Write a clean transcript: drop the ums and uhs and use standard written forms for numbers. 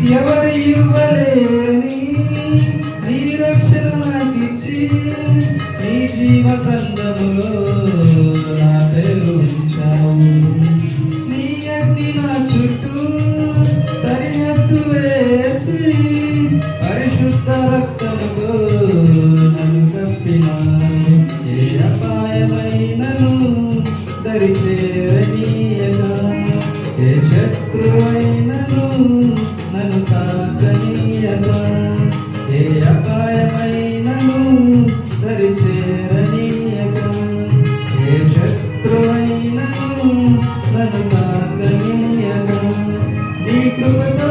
ఎవరు ఇవ్వలేని నీ రక్షణ నాకిచ్చి నీ జీవ గ్రంథములో నా పేరు ఉంచావు. నీ అగ్ని నా చుట్టూ సరిహద్దు వేసి పరిశుద్ధ రక్తముతో నన్ను కప్పినావు. ఏ అపాయమైనను దరిచేరనీయగా, ఏ శత్రువైనను నన్ను తాకనీయగా, ఏ అపాయమైనను దరిచేరనీయగా, ఏ శత్రువైనను నన్ను తాకనీయగా, నీ కృపతో